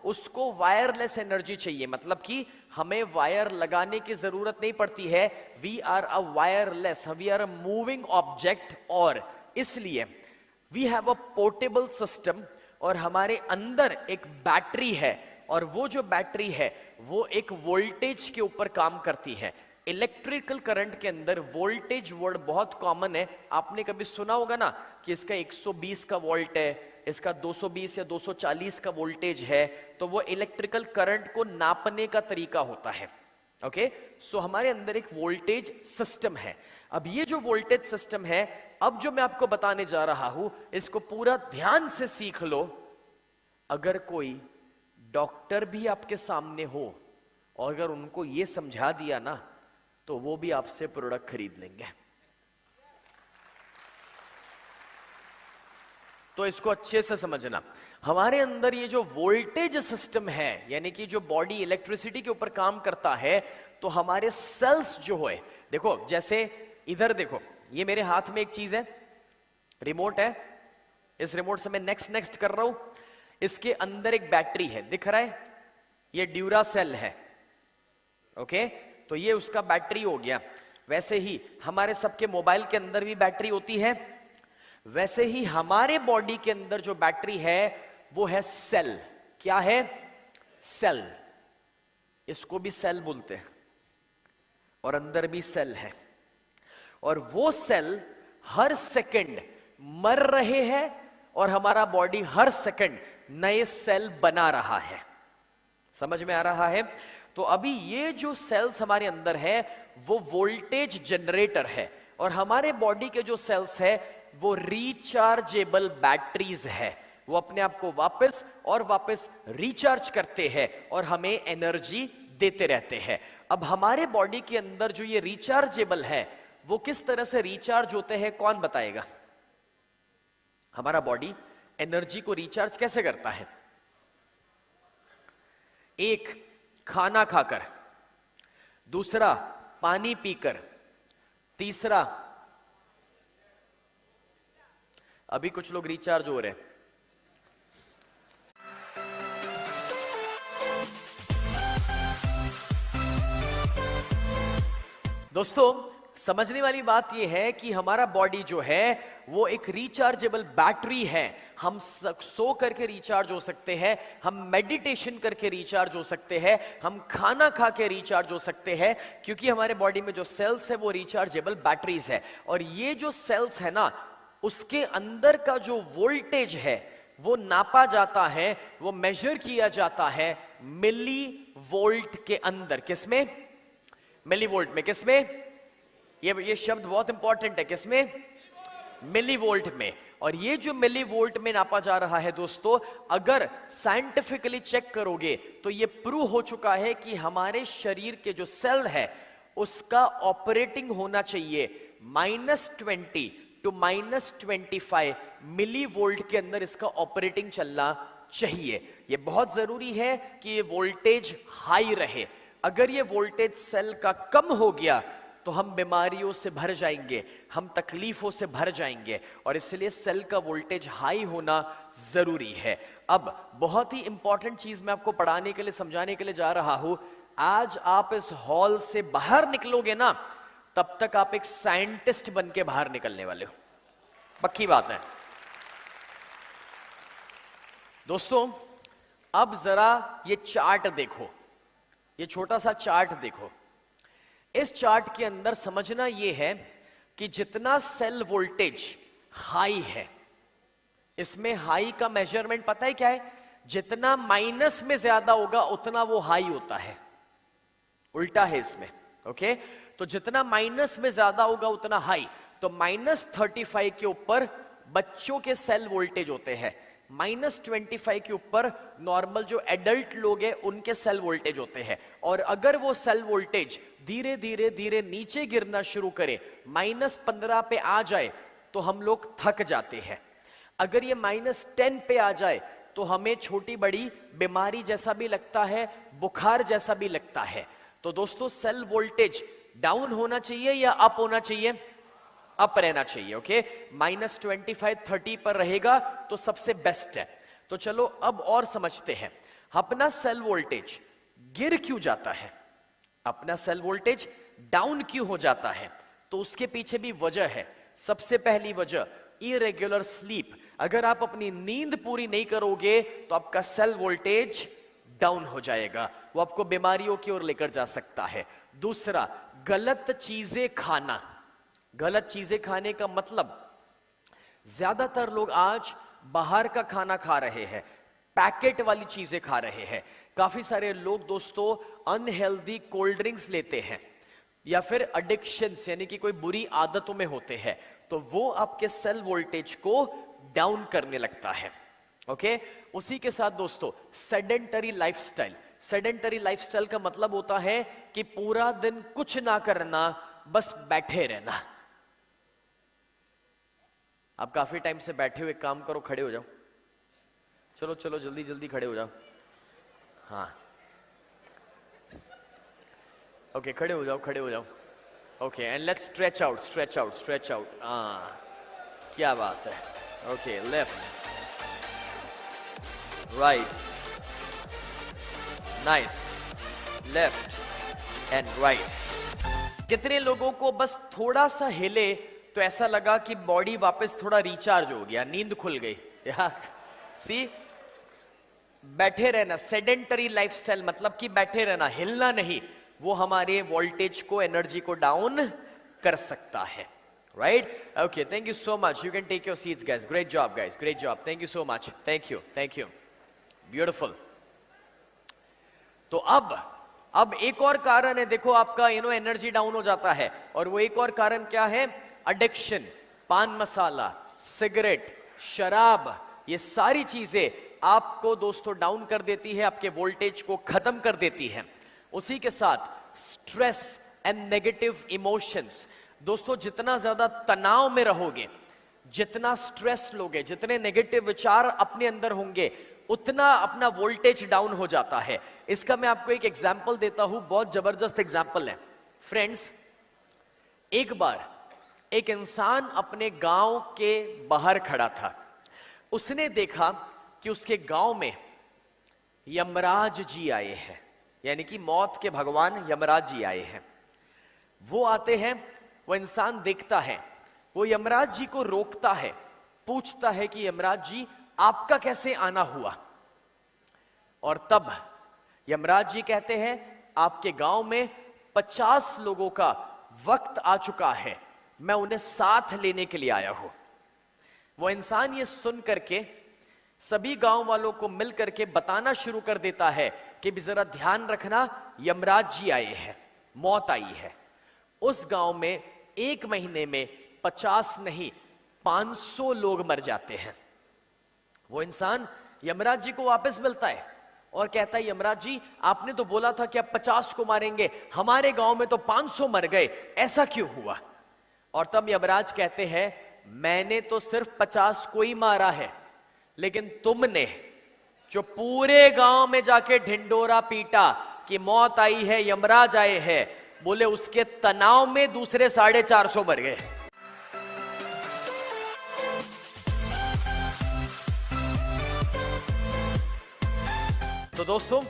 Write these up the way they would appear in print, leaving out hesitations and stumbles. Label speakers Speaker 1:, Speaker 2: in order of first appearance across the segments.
Speaker 1: उसको wireless energy चाहिए, मतलब कि हमें वायर लगाने की जरूरत नहीं पड़ती है। We are a wireless, we are a moving object, और इसलिए we have a portable system, और हमारे अंदर एक बैटरी है, और वो जो बैटरी है वो एक वोल्टेज के ऊपर काम करती है। इलेक्ट्रिकल करंट के अंदर वोल्टेज वर्ड बहुत कॉमन है, आपने कभी सुना होगा ना कि इसका 120 का वोल्ट है, इसका 220 या 240 का वोल्टेज है, तो वो इलेक्ट्रिकल करंट को नापने का तरीका होता है। ओके, सो हमारे अंदर एक वोल्टेज सिस्टम है। अब ये जो वोल्टेज सिस्टम है, अब जो मैं आपको बताने जा रहा हूं, इसको पूरा ध्यान से सीख लो। अगर कोई डॉक्टर भी आपके सामने हो और अगर उनको ये समझा दिया ना, तो वो भी आपसे प्रोडक्ट खरीद लेंगे। तो इसको अच्छे से समझना, हमारे अंदर ये जो वोल्टेज सिस्टम है, यानी कि जो बॉडी इलेक्ट्रिसिटी के ऊपर काम करता है, तो हमारे सेल्स जो है, देखो जैसे इधर देखो, ये मेरे हाथ में एक चीज है, रिमोट है, इस रिमोट से मैं नेक्स्ट नेक्स्ट कर रहा हूं, इसके अंदर एक बैटरी है, दिख रहा है, ये ड्यूरा सेल है। ओके, तो ये उसका बैटरी हो गया। वैसे ही हमारे सबके मोबाइल के अंदर भी बैटरी होती है, वैसे ही हमारे बॉडी के अंदर जो बैटरी है वो है सेल। क्या है? सेल। इसको भी सेल बोलते हैं, और अंदर भी सेल है, और वो सेल हर सेकंड मर रहे हैं, और हमारा बॉडी हर सेकंड नए सेल बना रहा है। समझ में आ रहा है? तो अभी ये जो सेल्स हमारे अंदर है वो वोल्टेज जनरेटर है, और हमारे बॉडी के जो सेल्स है वो रिचार्जेबल बैटरीज है। वो अपने आप को वापस और वापस रिचार्ज करते हैं और हमें एनर्जी देते रहते हैं। अब हमारे बॉडी के अंदर जो ये रिचार्जेबल है वो किस तरह से रिचार्ज होते हैं, कौन बताएगा? हमारा बॉडी एनर्जी को रिचार्ज कैसे करता है? एक, खाना खाकर, दूसरा पानी पीकर, तीसरा, अभी कुछ लोग रिचार्ज हो रहे हैं। दोस्तों, समझने वाली बात यह है कि हमारा बॉडी जो है वो एक रिचार्जेबल बैटरी है। हम सो करके रिचार्ज हो सकते हैं, हम मेडिटेशन करके रिचार्ज हो सकते हैं, हम खाना खा के रिचार्ज हो सकते हैं, क्योंकि हमारे बॉडी में जो सेल्स है वो रिचार्जेबल बैटरीज है। और ये जो सेल्स है ना, उसके अंदर का जो वोल्टेज है वो नापा जाता है, वो मेजर किया जाता है मिली वोल्ट के अंदर। किसमें? मिली वोल्ट में। किसमें? ये शब्द बहुत इंपॉर्टेंट है। किसमें? मिली वोल्ट में। और ये जो मिली वोल्ट में नापा जा रहा है दोस्तों, अगर साइंटिफिकली चेक करोगे तो ये प्रूव हो चुका है कि हमारे शरीर के जो सेल है उसका ऑपरेटिंग होना चाहिए -20 to -25 मिली वोल्ट के अंदर इसका ऑपरेटिंग चलना चाहिए। ये बहुत जरूरी है कि ये वोल्टेज हाई रहे। अगर ये वोल्टेज सेल का कम हो गया तो हम बीमारियों से भर जाएंगे, हम तकलीफों से भर जाएंगे, और इसलिए सेल का वोल्टेज हाई होना जरूरी है। अब बहुत ही इंपॉर्टेंट चीज मैं आपको पढ़ाने के लिए, समझाने के लिए जा रहा हूं। आज आप इस हॉल से बाहर निकलोगे ना, तब तक आप एक साइंटिस्ट बन के बाहर निकलने वाले हो, पक्की बात है। दोस्तों, अब जरा ये चार्ट देखो, ये छोटा सा चार्ट देखो। इस चार्ट के अंदर समझना यह है कि जितना सेल वोल्टेज हाई है, इसमें हाई का मेजरमेंट पता है क्या है? जितना माइनस में ज्यादा होगा उतना वो हाई होता है। उल्टा है इसमें। ओके, तो जितना माइनस में ज्यादा होगा उतना हाई। तो -35 के ऊपर बच्चों के सेल वोल्टेज होते हैं, -25 के ऊपर नॉर्मल जो एडल्ट लोग हैं उनके सेल वोल्टेज होते हैं। और अगर वो सेल वोल्टेज धीरे धीरे धीरे नीचे गिरना शुरू करे, -15 पे आ जाए, तो हम लोग थक जाते हैं। अगर ये -10 पे आ जाए तो हमें छोटी बड़ी बीमारी जैसा भी लगता है, बुखार जैसा भी लगता है। तो दोस्तों, सेल वोल्टेज डाउन होना चाहिए या अप होना चाहिए? अप रहना चाहिए। ओके, -25 30 पर रहेगा तो सबसे बेस्ट है। तो चलो अब और समझते हैं। अपना सेल वोल्टेज गिर क्यों जाता है, अपना सेल वोल्टेज डाउन क्यों हो जाता है? तो उसके पीछे भी वजह है। सबसे पहली वजह इरेगुलर स्लीप। अगर आप अपनी नींद पूरी नहीं करोगे तो आपका सेल वोल्टेज डाउन हो जाएगा, वो आपको बीमारियों की ओर लेकर जा सकता है। दूसरा, गलत चीजें खाना। गलत चीजें खाने का मतलब, ज्यादातर लोग आज बाहर का खाना खा रहे हैं, पैकेट वाली चीजें खा रहे हैं। काफी सारे लोग दोस्तों अनहेल्दी कोल्ड ड्रिंक्स लेते हैं या फिर एडिक्शंस यानी कि कोई बुरी आदतों में होते हैं, तो वो आपके सेल वोल्टेज को डाउन करने लगता है। ओके, उसी के साथ दोस्तों सेडेंटरी लाइफस्टाइल। सेडेंटरी लाइफस्टाइल का मतलब होता है कि पूरा दिन कुछ ना करना, बस बैठे रहना। आप काफी टाइम से बैठे हुए, काम करो, खड़े हो जाओ, चलो चलो जल्दी जल्दी खड़े हो जाओ। हाँ ओके, खड़े हो जाओ, खड़े हो जाओ। Okay, and let's stretch out, stretch out, stretch out. हाँ, क्या बात है। Okay, left, right, nice, left and right. कितने लोगों को बस थोड़ा सा हिले तो ऐसा लगा कि बॉडी वापस थोड़ा रिचार्ज हो गया, नींद खुल गई। यार सी, बैठे रहना, सेडेंटरी लाइफस्टाइल मतलब कि बैठे रहना, हिलना नहीं, वो हमारे वोल्टेज को, एनर्जी को डाउन कर सकता है। Right? Okay, thank you so much. You can take your seats guys. Great job guys, great job. Thank you so much. Thank you, thank you, beautiful. तो अब एक और कारण है, देखो आपका एनर्जी डाउन हो जाता है, और वो एक और कारण क्या है? एडिक्शन, पान मसाला, सिगरेट, शराब, ये सारी चीजें आपको दोस्तों डाउन कर देती है, आपके वोल्टेज को खत्म कर देती है। उसी के साथ स्ट्रेस एंड नेगेटिव इमोशंस। दोस्तों जितना ज्यादा तनाव में रहोगे, जितना स्ट्रेस लोगे, जितने नेगेटिव विचार अपने अंदर होंगे, उतना अपना वोल्टेज डाउन हो जाता है। इसका मैं आपको एक एग्जांपल देता हूं, बहुत जबरदस्त एग्जांपल है। फ्रेंड्स, एक बार एक इंसान अपने गांव के बाहर खड़ा था। उसने देखा कि उसके गांव में यमराज जी आए हैं, यानी कि मौत के भगवान यमराज जी आए हैं। वो आते हैं, वो इंसान देखता है, वो यमराज जी को रोकता है, पूछता है कि यमराज जी आपका कैसे आना हुआ? और तब यमराज जी कहते हैं, आपके गांव में 50 लोगों का वक्त आ चुका है, मैं उन्हें साथ लेने के लिए आया हूं। वो इंसान ये सुन करके सभी गांव वालों को मिल करके बताना शुरू कर देता है कि भी जरा ध्यान रखना, यमराज जी आए हैं, मौत आई है। उस गांव में एक महीने में 50 नहीं 500 लोग मर जाते हैं। वो इंसान यमराज जी को वापस मिलता है और कहता है, यमराज जी आपने तो बोला था कि आप 50 को मारेंगे, हमारे गांव में तो 500 मर गए, ऐसा क्यों हुआ? और तब यमराज कहते हैं, मैंने तो सिर्फ 50 को ही मारा है, लेकिन तुमने जो पूरे गांव में जाके ढिंडोरा पीटा कि मौत आई है, यमराज आए हैं, बोले उसके तनाव में दूसरे 450 मर गए। तो दोस्तों,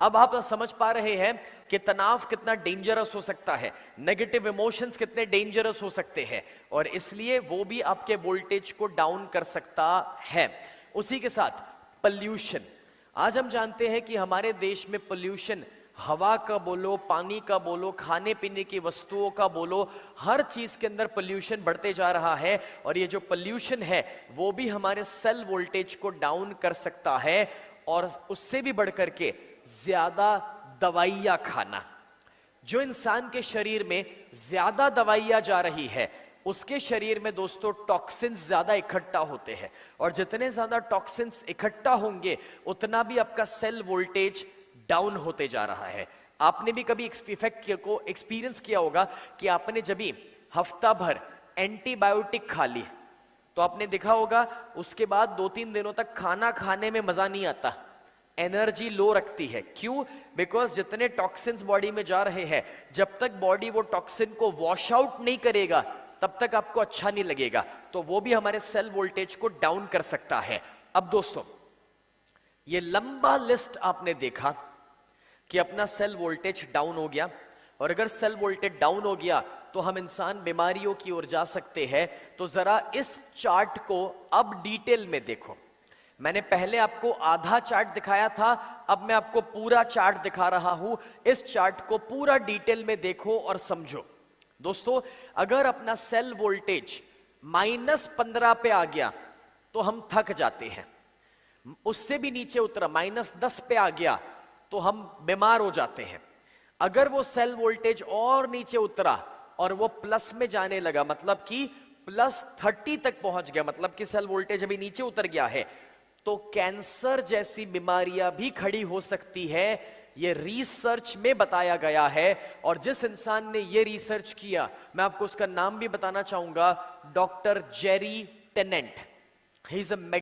Speaker 1: अब आप समझ पा रहे हैं कि तनाव कितना डेंजरस हो सकता है, नेगेटिव इमोशंस कितने डेंजरस हो सकते हैं, और इसलिए वो भी आपके वोल्टेज को डाउन कर सकता है। उसी के साथ पोल्यूशन। आज हम जानते हैं कि हमारे देश में पोल्यूशन, हवा का बोलो, पानी का बोलो, खाने पीने की वस्तुओं का बोलो, हर चीज के अंदर पोल्यूशन बढ़ते जा रहा है। और ये जो पोल्यूशन है वो भी हमारे सेल वोल्टेज को डाउन कर सकता है। और उससे भी बढ़कर के ज्यादा दवाइयां खाना, जो इंसान के शरीर में ज्यादा दवाइयां जा रही है, उसके शरीर में दोस्तों टॉक्सिन्स ज्यादा इकट्ठा होते हैं, और जितने ज्यादा टॉक्सिन्स इकट्ठा होंगे उतना भी आपका सेल वोल्टेज डाउन होते जा रहा है। आपने भी कभी इफेक्ट को एक्सपीरियंस किया होगा कि आपने जब भी हफ्ता भर एंटीबायोटिक खा ली तो आपने देखा होगा उसके बाद 2-3 दिनों तक खाना खाने में मजा नहीं आता, एनर्जी लो रखती है। क्यों? बिकॉज जितने टॉक्सिन्स बॉडी में जा रहे हैं, जब तक बॉडी वो टॉक्सिन को वॉश आउट नहीं करेगा तब तक आपको अच्छा नहीं लगेगा। तो वो भी हमारे सेल वोल्टेज को डाउन कर सकता है। अब दोस्तों, ये लंबा लिस्ट आपने देखा कि अपना सेल वोल्टेज डाउन हो गया, और अगर सेल वोल्टेज डाउन हो गया तो हम इंसान बीमारियों की ओर जा सकते हैं। तो जरा इस चार्ट को अब डिटेल में देखो। मैंने पहले आपको आधा चार्ट दिखाया था, अब मैं आपको पूरा चार्ट दिखा रहा हूं। इस चार्ट को पूरा डिटेल में देखो और समझो। दोस्तों, अगर अपना सेल वोल्टेज -15 पे आ गया तो हम थक जाते हैं, उससे भी नीचे उतरा -10 पे आ गया तो हम बीमार हो जाते हैं। अगर वो सेल वोल्टेज और नीचे उतरा और वो प्लस में जाने लगा, मतलब कि +30 तक पहुंच गया, मतलब कि सेल वोल्टेज अभी नीचे उतर गया है, तो कैंसर जैसी बीमारियां भी खड़ी हो सकती है। ये रिसर्च में बताया गया है। और जिस इंसान ने ये रिसर्च किया, मैं आपको उसका नाम भी बताना चाहूंगा, doctor Jerry Tennant. He is a